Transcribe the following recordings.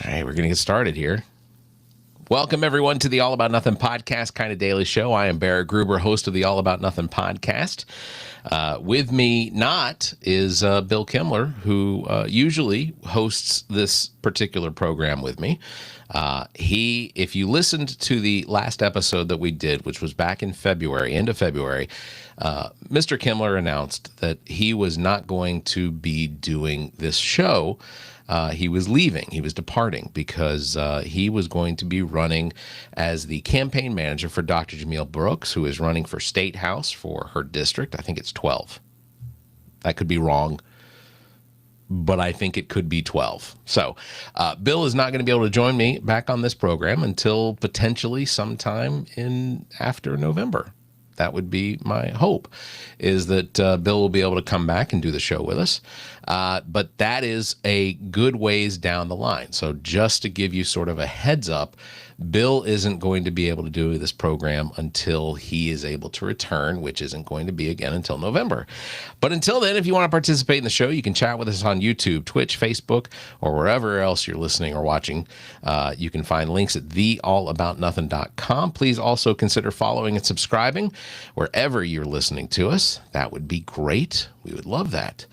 All right, we're going to get started here. Welcome, everyone, to the All About Nothing podcast, kind of daily show. I am Barrett Gruber, host of the All About Nothing podcast. With me not is Bill Kimler, who usually hosts this particular program with me. If you listened to the last episode that we did, which was back in February, end of February, Mr. Kimler announced that he was not going to be doing this show. He was leaving. He was departing because he was going to be running as the campaign manager for Dr. Jamil Brooks, who is running for State House for her district. I think it's 12. I could be wrong, but I think it could be 12. So Bill is not going to be able to join me back on this program until potentially sometime after November. That would be my hope, is that Bill will be able to come back and do the show with us. But that is a good ways down the line. So just to give you sort of a heads up, Bill isn't going to be able to do this program until he is able to return, which isn't going to be again until November. But until then, if you want to participate in the show, you can chat with us on YouTube, Twitch, Facebook, or wherever else you're listening or watching. You can find links at theallaboutnothing.com. Please also consider following and subscribing wherever you're listening to us. That would be great. We would love that.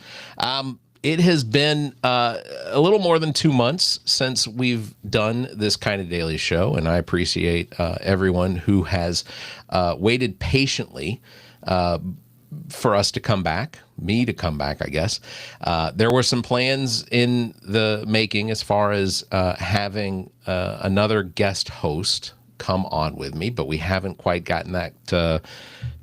It has been a little more than 2 months since we've done this kind of daily show, and I appreciate everyone who has waited patiently for us to come back, me to come back, I guess. There were some plans in the making as far as having another guest host come on with me, but we haven't quite gotten that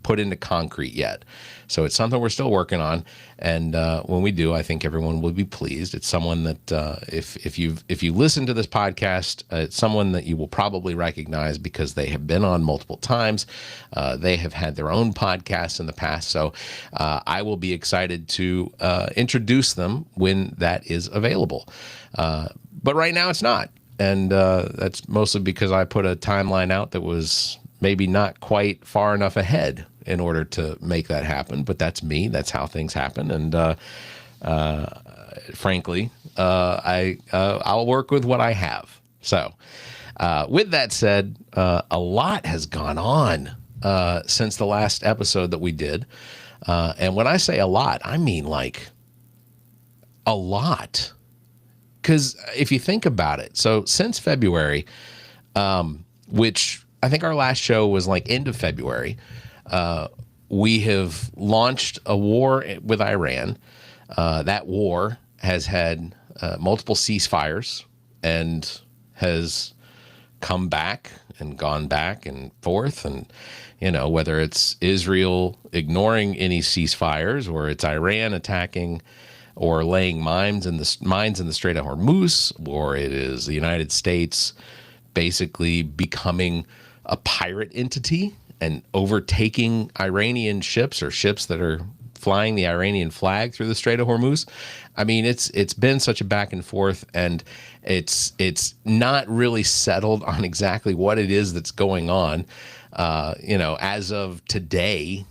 put into concrete yet. So it's something we're still working on, and when we do, I think everyone will be pleased. It's someone that if you listen to this podcast, it's someone that you will probably recognize because they have been on multiple times. They have had their own podcasts in the past, so I will be excited to introduce them when that is available. But right now, it's not, and that's mostly because I put a timeline out that was maybe not quite far enough ahead in order to make that happen, but that's me. That's how things happen, and frankly, I'll work with what I have. So, with that said, a lot has gone on since the last episode that we did, and when I say a lot, I mean like a lot. Because if you think about it, so since February, which I think our last show was like end of February, we have launched a war with Iran. That war has had multiple ceasefires and has come back and gone back and forth. And, you know, whether it's Israel ignoring any ceasefires or it's Iran attacking or laying mines in the Strait of Hormuz, or it is the United States basically becoming a pirate entity and overtaking Iranian ships or ships that are flying the Iranian flag through the Strait of Hormuz. I mean, it's been such a back and forth, and it's not really settled on exactly what it is that's going on. You know, as of today,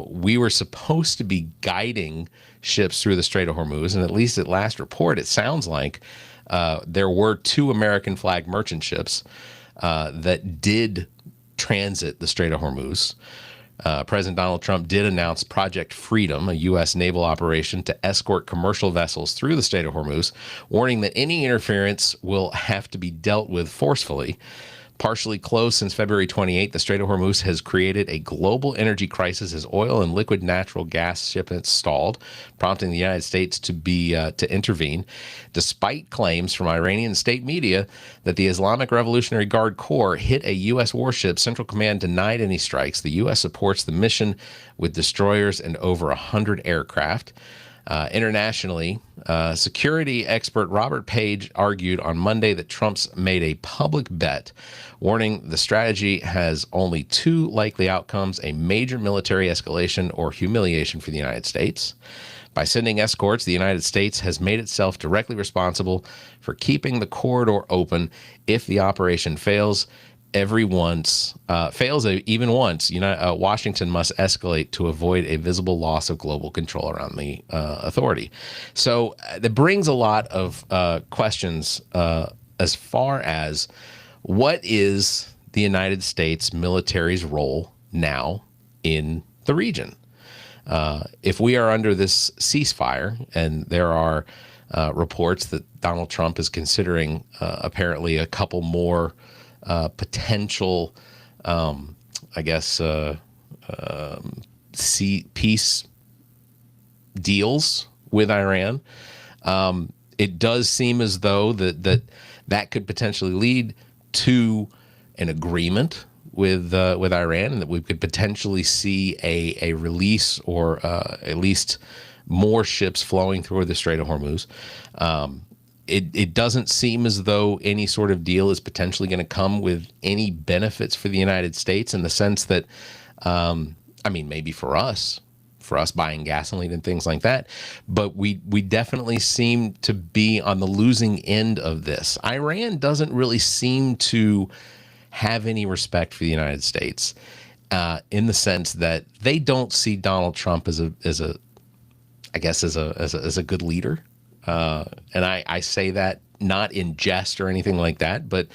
we were supposed to be guiding ships through the Strait of Hormuz, and at least at last report, it sounds like there were 2 American flag merchant ships that did transit the Strait of Hormuz. President Donald Trump did announce Project Freedom, a U.S. naval operation to escort commercial vessels through the Strait of Hormuz, warning that any interference will have to be dealt with forcefully. Partially closed since February 28, the Strait of Hormuz has created a global energy crisis as oil and liquid natural gas shipments stalled, prompting the United States to intervene. Despite claims from Iranian state media that the Islamic Revolutionary Guard Corps hit a U.S. warship, Central Command denied any strikes. The U.S. supports the mission with destroyers and over 100 aircraft. Internationally, security expert Robert Page argued on Monday that Trump's made a public bet, warning the strategy has only 2 likely outcomes: a major military escalation or humiliation for the United States. By sending escorts, the United States has made itself directly responsible for keeping the corridor open if the operation fails, even once, Washington must escalate to avoid a visible loss of global control around the authority. So that brings a lot of questions as far as what is the United States military's role now in the region. If we are under this ceasefire, and there are reports that Donald Trump is considering apparently a couple more potential, peace deals with Iran. It does seem as though that could potentially lead to an agreement with Iran, and that we could potentially see a release, or at least more ships flowing through the Strait of Hormuz. It doesn't seem as though any sort of deal is potentially going to come with any benefits for the United States, in the sense that, maybe for us buying gasoline and things like that, but we definitely seem to be on the losing end of this. Iran doesn't really seem to have any respect for the United States, in the sense that they don't see Donald Trump as a good leader. And I say that not in jest or anything like that, but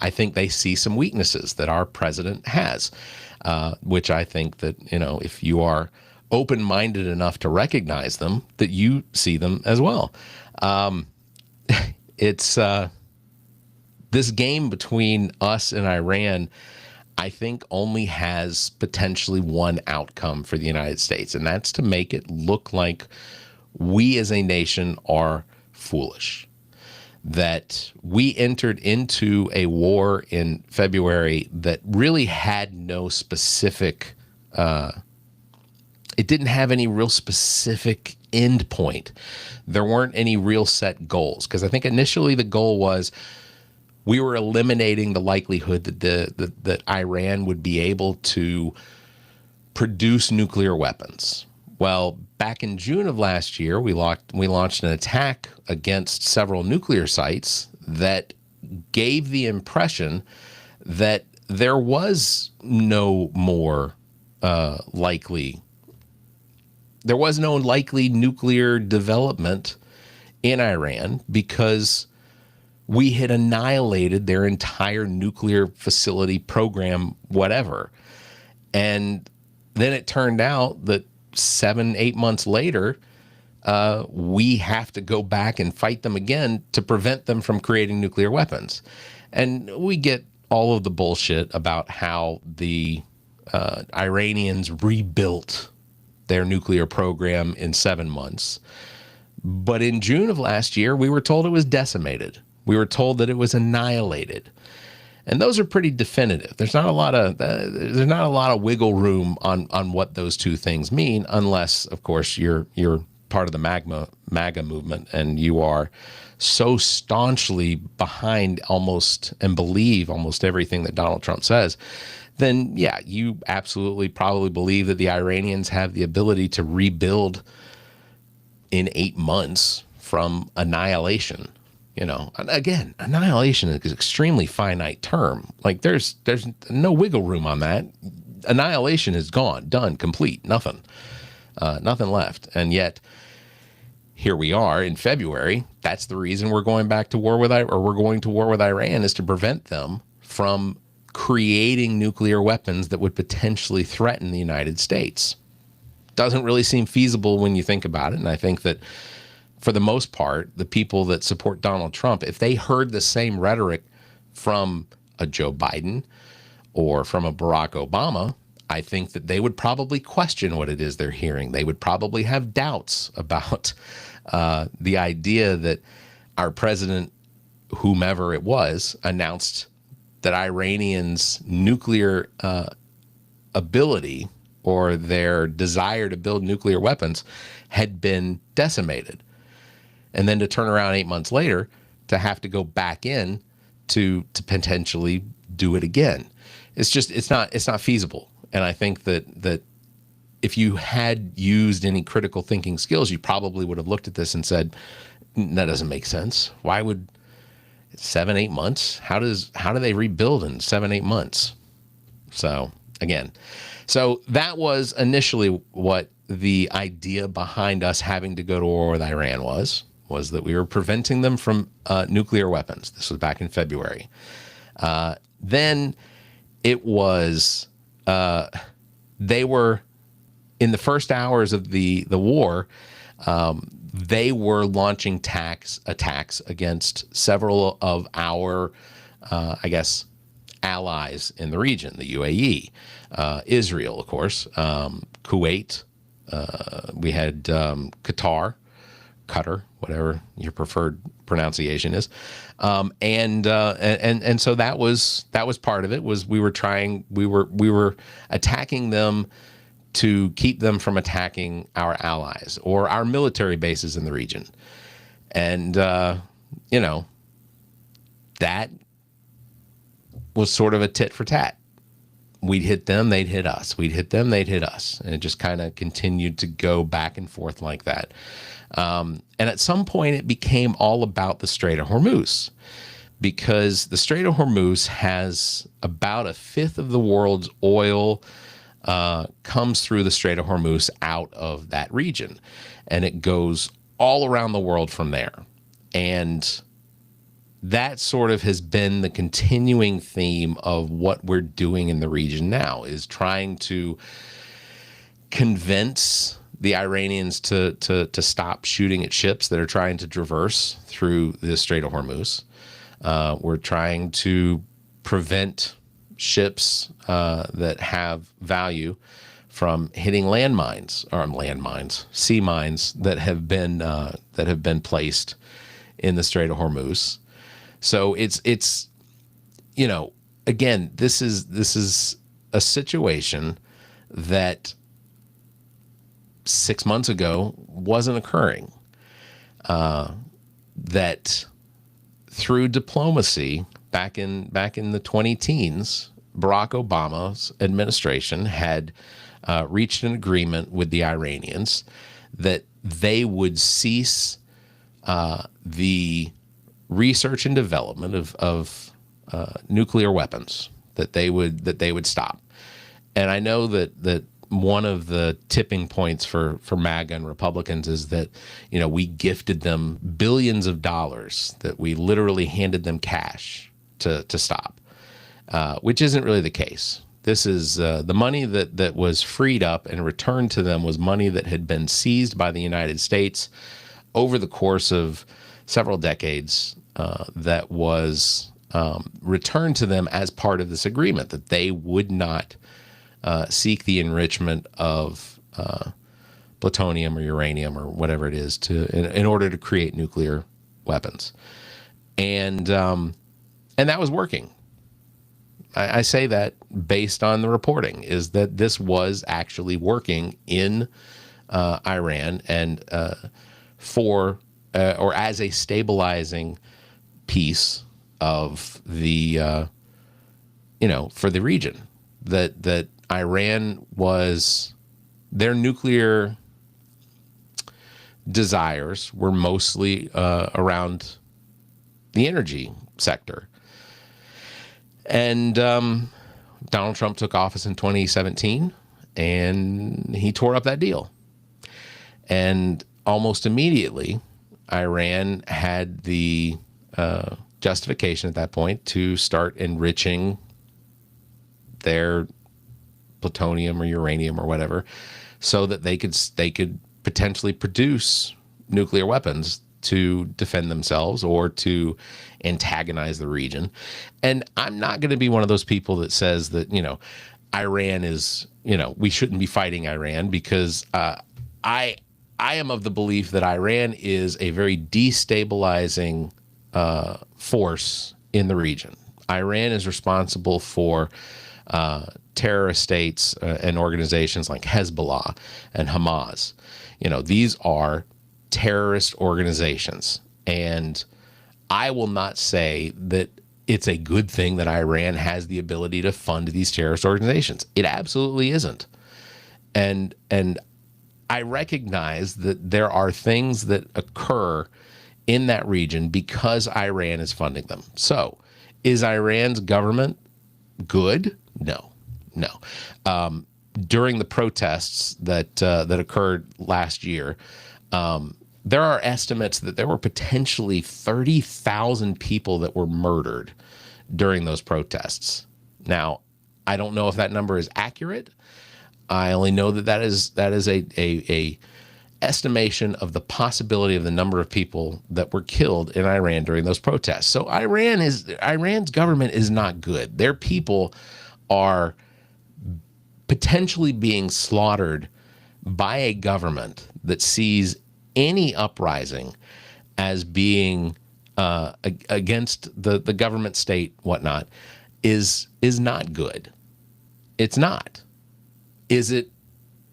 I think they see some weaknesses that our president has, which I think that, if you are open-minded enough to recognize them, that you see them as well. It's this game between us and Iran, I think, only has potentially one outcome for the United States, and that's to make it look like we as a nation are foolish, that we entered into a war in February that really had no specific, it didn't have any real specific end point. There weren't any real set goals, because I think initially the goal was we were eliminating the likelihood that Iran would be able to produce nuclear weapons. Well, back in June of last year, we launched an attack against several nuclear sites that gave the impression that there was no likely nuclear development in Iran, because we had annihilated their entire nuclear facility program, whatever. And then it turned out that 7-8 months later, we have to go back and fight them again to prevent them from creating nuclear weapons. And we get all of the bullshit about how the Iranians rebuilt their nuclear program in 7 months. But in June of last year, we were told it was decimated. We were told that it was annihilated. And those are pretty definitive. There's not a lot of wiggle room on what those two things mean, unless, of course, you're part of the MAGA movement, and you are so staunchly behind and believe almost everything that Donald Trump says. Then, yeah, you absolutely probably believe that the Iranians have the ability to rebuild in 8 months from annihilation. Again, annihilation is an extremely finite term. Like, there's no wiggle room on that. Annihilation is gone, done, complete, nothing left. And yet, here we are in February. That's the reason we're going to war with Iran, is to prevent them from creating nuclear weapons that would potentially threaten the United States. Doesn't really seem feasible when you think about it. And I think that, for the most part, the people that support Donald Trump, if they heard the same rhetoric from a Joe Biden or from a Barack Obama, I think that they would probably question what it is they're hearing. They would probably have doubts about the idea that our president, whomever it was, announced that Iranians' nuclear ability, or their desire to build nuclear weapons, had been decimated. And then to turn around 8 months later to have to go back in to potentially do it again. It's not feasible. And I think that if you had used any critical thinking skills, you probably would have looked at this and said, that doesn't make sense. Why would 7-8 months. How do they rebuild in 7-8 months? So again, so that was initially what the idea behind us having to go to war with Iran was that we were preventing them from nuclear weapons. This was back in February. Then it was they were in the first hours of the war. They were launching attacks against several of our, I guess, allies in the region, the UAE, Israel, of course, Kuwait. We had Qatar, whatever your preferred pronunciation is, and so that was part of it. Was we were attacking them to keep them from attacking our allies or our military bases in the region, and that was sort of a tit for tat. We'd hit them, they'd hit us. We'd hit them, they'd hit us. And it just kind of continued to go back and forth like that. And at some point, it became all about the Strait of Hormuz, because the Strait of Hormuz has about a fifth of the world's oil comes through the Strait of Hormuz out of that region. And it goes all around the world from there. And that sort of has been the continuing theme of what we're doing in the region now, is trying to convince the Iranians to stop shooting at ships that are trying to traverse through the Strait of Hormuz. We're trying to prevent ships that have value from hitting sea mines that have been placed in the Strait of Hormuz. So it's again, this is a situation that 6 months ago wasn't occurring. That through diplomacy back in the 2010s, Barack Obama's administration had reached an agreement with the Iranians that they would cease the research and development of nuclear weapons, that they would stop. And I know that one of the tipping points for MAGA and Republicans is that, we gifted them billions of dollars, that we literally handed them cash to stop, which isn't really the case. This is the money that was freed up and returned to them was money that had been seized by the United States over the course of several decades, that was returned to them as part of this agreement, that they would not seek the enrichment of plutonium or uranium or whatever it is in order to create nuclear weapons, and that was working. I say that based on the reporting, is that this was actually working in Iran and or as a stabilizing piece of the for the region, that Iran was, their nuclear desires were mostly around the energy sector. And Donald Trump took office in 2017, and he tore up that deal. And almost immediately, Iran had the justification at that point to start enriching their plutonium or uranium or whatever, so that they could potentially produce nuclear weapons to defend themselves or to antagonize the region. And I'm not going to be one of those people that says that, Iran is, we shouldn't be fighting Iran, because I am of the belief that Iran is a very destabilizing force in the region. Iran is responsible for terrorist states and organizations like Hezbollah and Hamas. These are terrorist organizations. And I will not say that it's a good thing that Iran has the ability to fund these terrorist organizations. It absolutely isn't. And I recognize that there are things that occur in that region because Iran is funding them. So, is Iran's government good? No, no. During the protests that occurred last year, there are estimates that there were potentially 30,000 people that were murdered during those protests. Now, I don't know if that number is accurate. I only know that is a estimation of the possibility of the number of people that were killed in Iran during those protests. So Iran's government is not good. Their people are potentially being slaughtered by a government that sees any uprising as being against the government, state, whatnot, is not good. It's not. Is it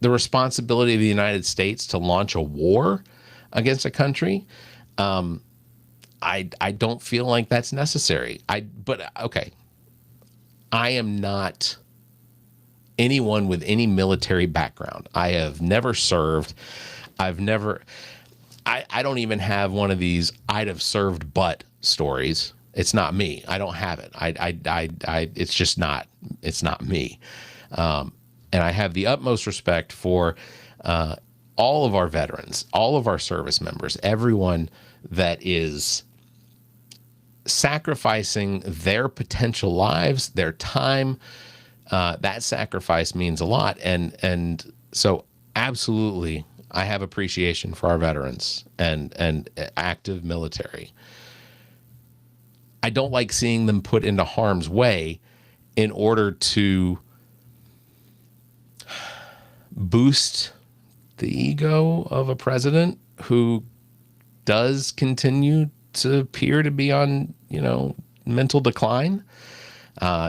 the responsibility of the United States to launch a war against a country? I don't feel like that's necessary. But okay, I am not anyone with any military background. I have never served. I don't even have one of these I'd have served but stories. It's not me. I don't have it. It's just not, it's not me. And I have the utmost respect for all of our veterans, all of our service members, everyone that is sacrificing their potential lives, their time. That sacrifice means a lot. And so absolutely, I have appreciation for our veterans and active military. I don't like seeing them put into harm's way in order to boost the ego of a president who does continue to appear to be on, mental decline.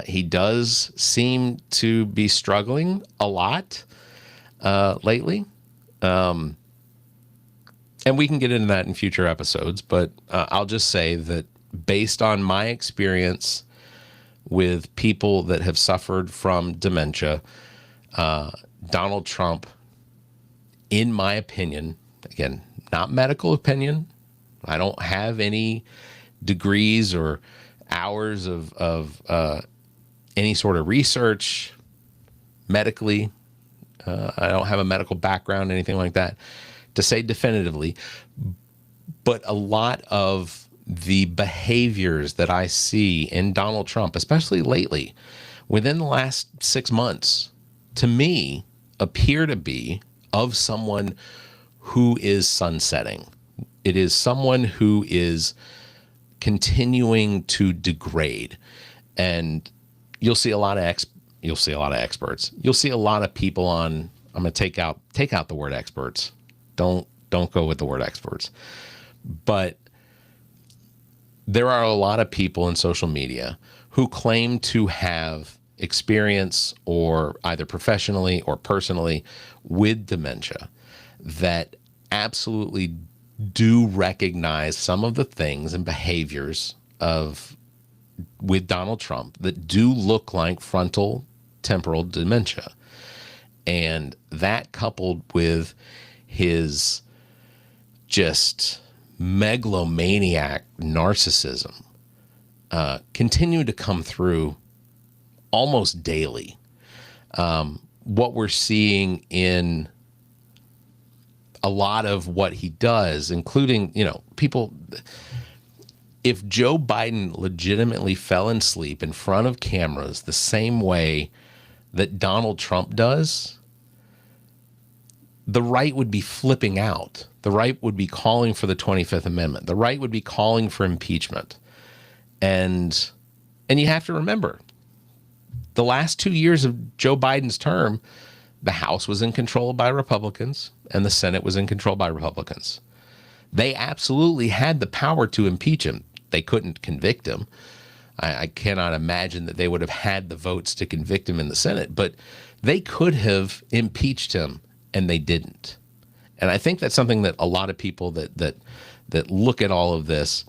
He does seem to be struggling a lot lately. And we can get into that in future episodes, but I'll just say that based on my experience with people that have suffered from dementia, Donald Trump, in my opinion, again, not medical opinion, I don't have any degrees or hours of any sort of research medically. I don't have a medical background, anything like that, to say definitively. But a lot of the behaviors that I see in Donald Trump, especially lately, within the last 6 months, to me, appear to be of someone who is sunsetting. It is someone who is continuing to degrade. And you'll see a lot of experts. You'll see a lot of people on, I'm going to take out the word experts. Don't go with the word experts. But there are a lot of people in social media who claim to have experience, or either professionally or personally, with dementia, that absolutely do recognize some of the things and behaviors with Donald Trump that do look like frontal temporal dementia. And that, coupled with his just megalomaniac narcissism, continue to come through almost daily. What we're seeing in a lot of what he does, including, people, if Joe Biden legitimately fell asleep in front of cameras the same way that Donald Trump does, the right would be flipping out. The right would be calling for the 25th Amendment. The right would be calling for impeachment. And you have to remember, the last 2 years of Joe Biden's term, the House was in control by Republicans and the Senate was in control by Republicans. They absolutely had the power to impeach him. They couldn't convict him. I cannot imagine that they would have had the votes to convict him in the Senate, but they could have impeached him, and they didn't. And I think that's something that a lot of people that look at all of this,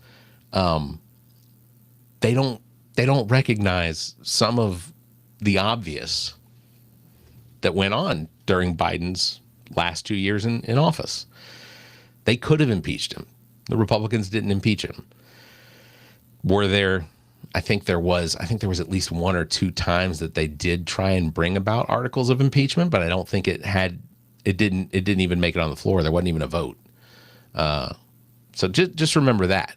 they don't recognize some of the obvious that went on during Biden's last 2 years in office. They could have impeached him. The Republicans didn't impeach him. Were there, I think there was at least one or two times that they did try and bring about articles of impeachment, but I don't think it didn't even make it on the floor. There wasn't even a vote. So just remember that.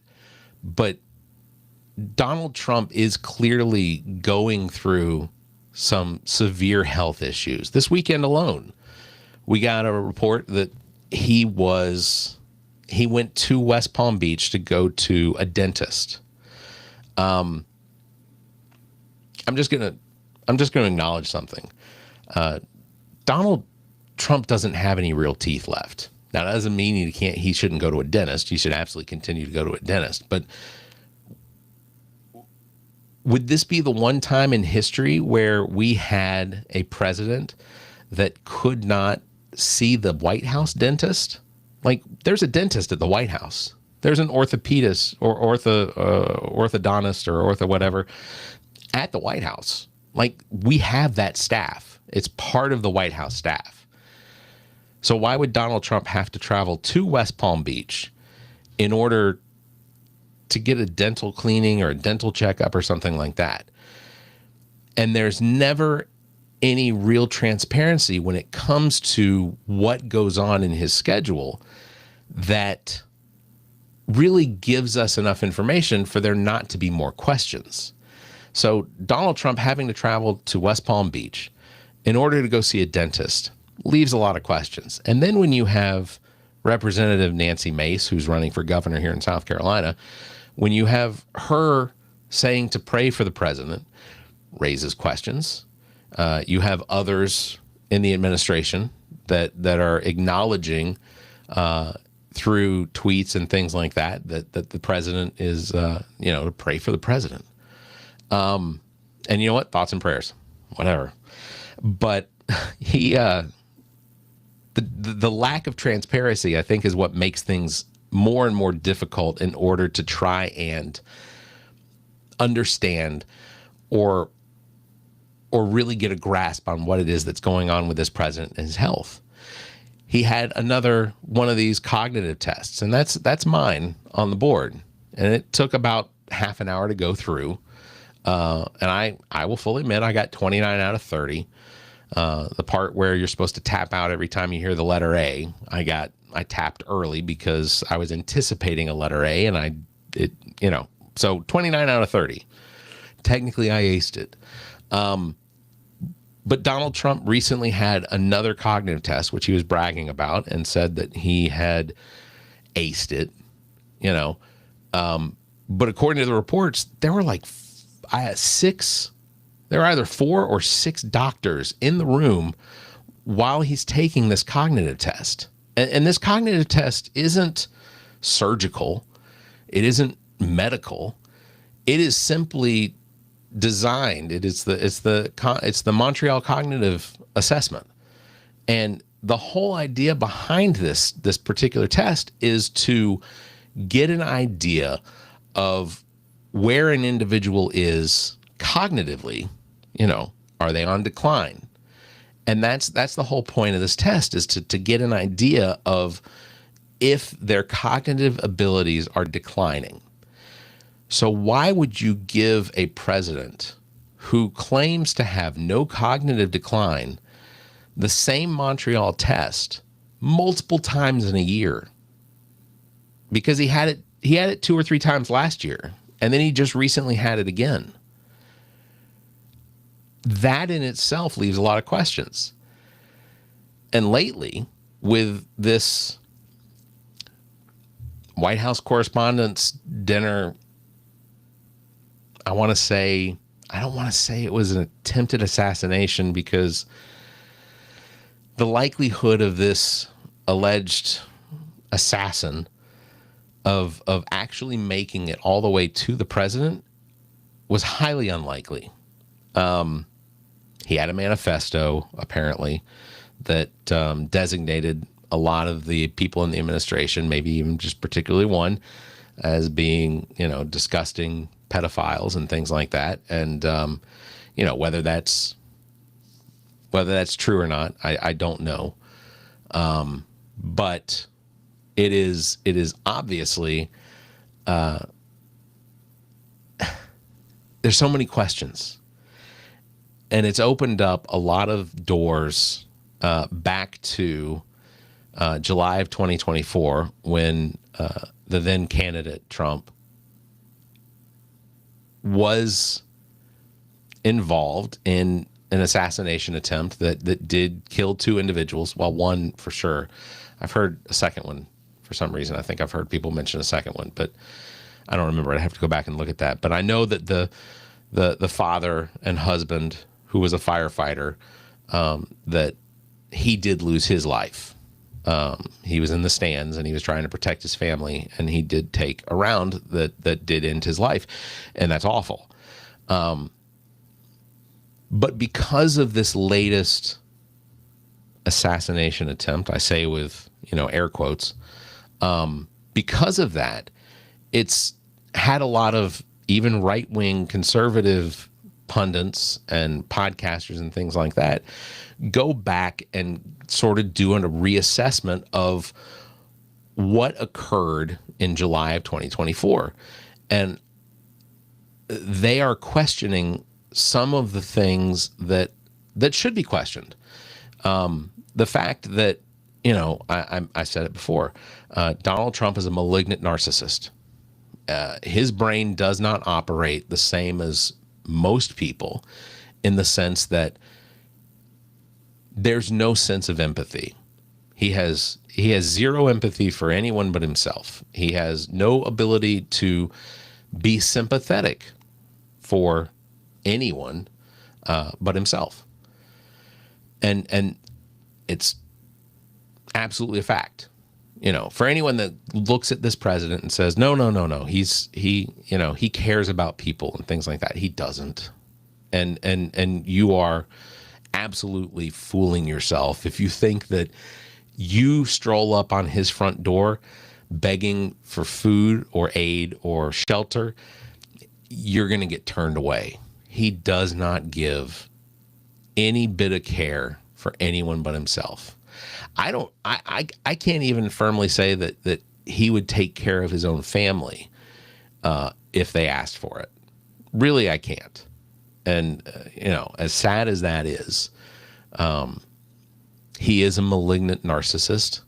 But Donald Trump is clearly going through some severe health issues. This weekend alone, we got a report that he went to West Palm Beach to go to a dentist. I'm just gonna acknowledge something. Donald Trump doesn't have any real teeth left. Now, that doesn't mean he shouldn't go to a dentist. He should absolutely continue to go to a dentist. But would this be the one time in history where we had a president that could not see the White House dentist? Like, there's a dentist at the White House. There's an orthopedist or orthodontist or ortho whatever at the White House. Like, we have that staff. It's part of the White House staff. So why would Donald Trump have to travel to West Palm Beach in order to get a dental cleaning or a dental checkup or something like that? And there's never any real transparency when it comes to what goes on in his schedule that really gives us enough information for there not to be more questions. So Donald Trump having to travel to West Palm Beach in order to go see a dentist leaves a lot of questions. And then when you have Representative Nancy Mace, who's running for governor here in South Carolina, when you have her saying to pray for the president, raises questions. You have others in the administration that are acknowledging through tweets and things like that the president is, to pray for the president. And you know what? Thoughts and prayers, whatever. But the lack of transparency, I think, is what makes things more and more difficult in order to try and understand or really get a grasp on what it is that's going on with this president and his health. He had another one of these cognitive tests, and that's mine on the board. And it took about half an hour to go through. And I will fully admit I got 29 out of 30. The part where you're supposed to tap out every time you hear the letter A, I tapped early because I was anticipating a letter A, and so 29 out of 30. Technically, I aced it. But Donald Trump recently had another cognitive test, which he was bragging about, and said that he had aced it, But according to the reports, there were like there were either 4 or 6 doctors in the room while he's taking this cognitive test. And this cognitive test isn't surgical. It isn't medical. It is simply designed. It's the Montreal Cognitive Assessment. And the whole idea behind this particular test is to get an idea of where an individual is cognitively. Are they on decline? And that's the whole point of this test, is to get an idea of if their cognitive abilities are declining. So why would you give a president who claims to have no cognitive decline the same Montreal test multiple times in a year? Because he had it 2 or 3 times last year, and then he just recently had it again. That in itself leaves a lot of questions. And lately, with this White House Correspondents' Dinner, I don't want to say it was an attempted assassination, because the likelihood of this alleged assassin of actually making it all the way to the president was highly unlikely. He had a manifesto, apparently, that designated a lot of the people in the administration, maybe even just particularly one, as being, disgusting pedophiles and things like that. And, whether that's true or not, I don't know. But it is obviously, there's so many questions, and it's opened up a lot of doors back to July of 2024, when the then candidate Trump was involved in an assassination attempt that did kill two individuals. Well, one for sure. I've heard a second one for some reason. I think I've heard people mention a second one, but I don't remember. I'd have to go back and look at that. But I know that the father and husband, who was a firefighter, that he did lose his life. He was in the stands and he was trying to protect his family, and he did take a round that did end his life, and that's awful. But because of this latest assassination attempt, I say with, air quotes, because of that, it's had a lot of even right-wing conservative pundits and podcasters and things like that go back and sort of do a reassessment of what occurred in July of 2024. And they are questioning some of the things that should be questioned. The fact that, I said it before, Donald Trump is a malignant narcissist. His brain does not operate the same as most people, in the sense that there's no sense of empathy. He has zero empathy for anyone but himself. He has no ability to be sympathetic for anyone but himself. And it's absolutely a fact. For anyone that looks at this president and says, no, he cares about people and things like that. He doesn't. And you are absolutely fooling yourself if you think that you stroll up on his front door begging for food or aid or shelter, you're going to get turned away. He does not give any bit of care for anyone but himself. I can't even firmly say that he would take care of his own family if they asked for it. Really, I can't. And, as sad as that is, he is a malignant narcissist,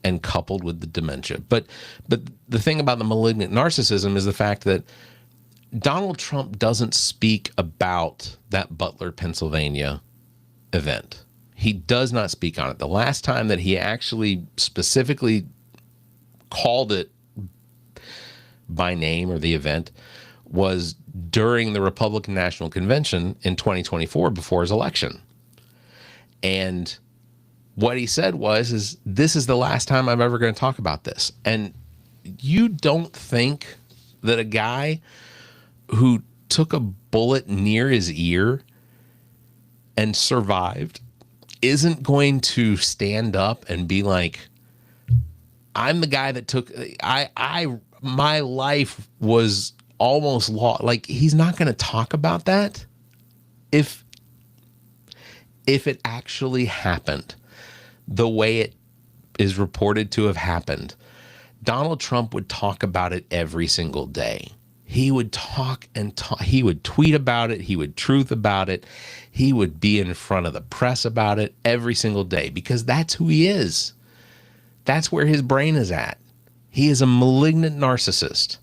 and coupled with the dementia. But the thing about the malignant narcissism is the fact that Donald Trump doesn't speak about that Butler, Pennsylvania event. He does not speak on it. The last time that he actually specifically called it by name, or the event, was during the Republican National Convention in 2024 before his election. And what he said was, this is the last time I'm ever going to talk about this. And you don't think that a guy who took a bullet near his ear and survived isn't going to stand up and be like, I'm the guy that took, my life was almost lost. Like, he's not going to talk about that. If it actually happened the way it is reported to have happened, Donald Trump would talk about it every single day. He would talk and talk. He would tweet about it. He would truth about it. He would be in front of the press about it every single day, because that's who he is. That's where his brain is at. He is a malignant narcissist.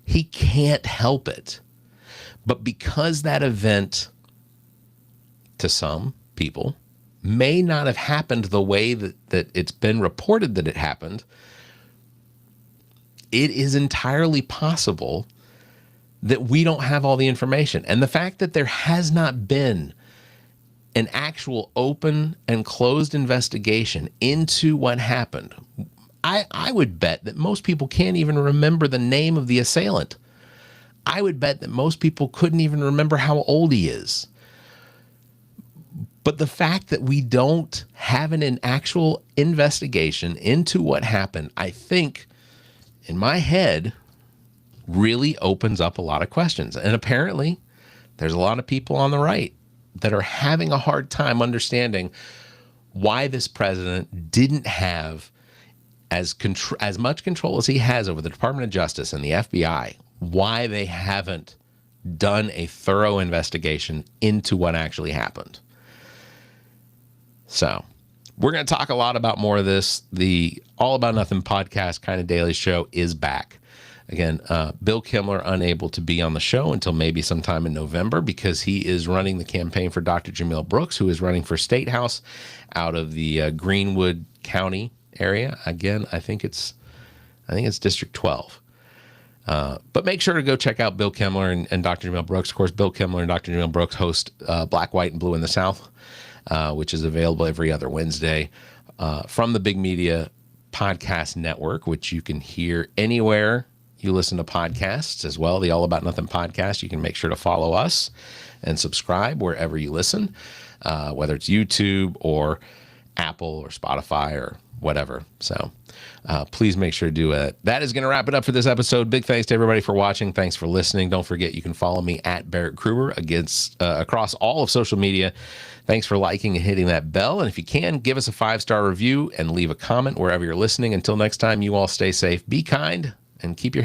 He can't help it. But because that event, to some people, may not have happened the way that it's been reported that it happened, it is entirely possible that we don't have all the information. And the fact that there has not been an actual open and closed investigation into what happened, I would bet that most people can't even remember the name of the assailant. I would bet that most people couldn't even remember how old he is. But the fact that we don't have an actual investigation into what happened, I think, in my head, really opens up a lot of questions. And apparently, there's a lot of people on the right that are having a hard time understanding why this president didn't have as much control as he has over the Department of Justice and the FBI, why they haven't done a thorough investigation into what actually happened. So we're going to talk a lot about more of this. The All About Nothing podcast kind of daily show is back. Again, Bill Kimmler unable to be on the show until maybe sometime in November because he is running the campaign for Dr. Jamil Brooks, who is running for State House out of the Greenwood County area. Again, I think it's District 12. But make sure to go check out Bill Kimmler and Dr. Jamil Brooks. Of course, Bill Kimmler and Dr. Jamil Brooks host Black, White, and Blue in the South, which is available every other Wednesday from the Big Media Podcast Network, which you can hear anywhere you listen to podcasts as well. The All About Nothing podcast. You can make sure to follow us and subscribe wherever you listen, whether it's YouTube or Apple or Spotify or whatever. So please make sure to do it. That is going to wrap it up for this episode. Big thanks to everybody for watching. Thanks for listening. Don't forget, you can follow me at Barrett Kruger across all of social media. Thanks for liking and hitting that bell. And if you can, give us a 5-star review and leave a comment wherever you're listening. Until next time, you all stay safe, be kind, and keep your